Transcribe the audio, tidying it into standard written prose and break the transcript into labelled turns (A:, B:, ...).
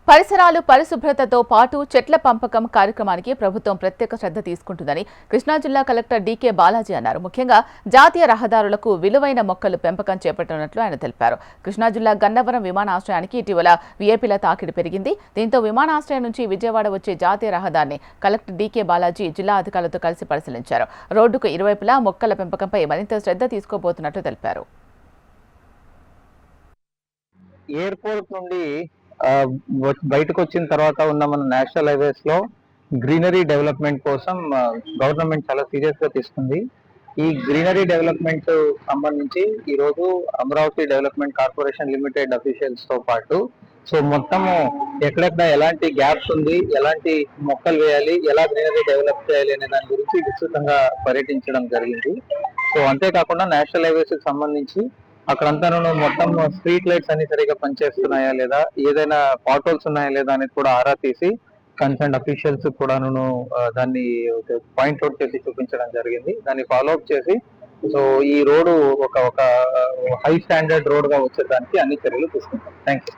A: పరిసరాలు పరిశుభ్రతతో పాటు చెట్ల పంపకం కార్యక్రమానికి ప్రభుత్వం ప్రత్యేక శ్రద్ధ తీసుకుంటుందని కృష్ణా జిల్లా కలెక్టర్ డీకే బాలాజీ అన్నారు. ముఖ్యంగా జాతీయ రహదారులకు విలువైన మొక్కలు పెంపకం చేపట్టనున్నట్లు ఆయన తెలిపారు. కృష్ణా జిల్లా గన్నవరం విమానాశ్రయానికి ఇటీవల వీఐపీల తాకిడి పెరిగింది. దీంతో విమానాశ్రయం నుంచి విజయవాడ వచ్చే జాతీయ రహదారిని కలెక్టర్ డీకే బాలాజీ జిల్లా అధికారులతో కలిసి పరిశీలించారు. రోడ్డుకు ఇరువైపులా మొక్కల పెంపకంపై మరింత శ్రద్ధ తీసుకోబోతున్నట్లు తెలిపారు.
B: ఎయిర్పోర్ట్ నుండి బయటకు వచ్చిన తర్వాత ఉన్న మన నేషనల్ హైవేస్ లో గ్రీనరీ డెవలప్మెంట్ కోసం గవర్నమెంట్ చాలా సీరియస్ గా తీసుకుంది. ఈ గ్రీనరీ డెవలప్మెంట్ సంబంధించి ఈ రోజు Amaravati development corporation limited officials తో పాటు మొత్తము ఎక్కడెక్కడ ఎలాంటి గ్యాప్స్ ఉంది, ఎలాంటి మొక్కలు వేయాలి, ఎలా గ్రీనరీ డెవలప్ చేయాలి అనే దాని గురించి విస్తృతంగా పర్యటించడం జరిగింది. అంతేకాకుండా నేషనల్ హైవేస్ కి సంబంధించి అక్కడంతా మొత్తం స్ట్రీట్ లైట్స్ అన్ని సరిగా పనిచేస్తున్నాయా లేదా, ఏదైనా పాటోల్స్ ఉన్నాయా లేదా అనేది కూడా ఆరా తీసి కన్సర్న్ అఫీషియల్స్ కూడా దాన్ని పాయింట్అవుట్ చేసి చూపించడం జరిగింది. దాన్ని ఫాలో అప్ చేసి ఈ రోడ్డు ఒక హై స్టాండర్డ్ రోడ్ గా వచ్చేదానికి అన్ని చర్యలు తీసుకుంటాం. Thank you.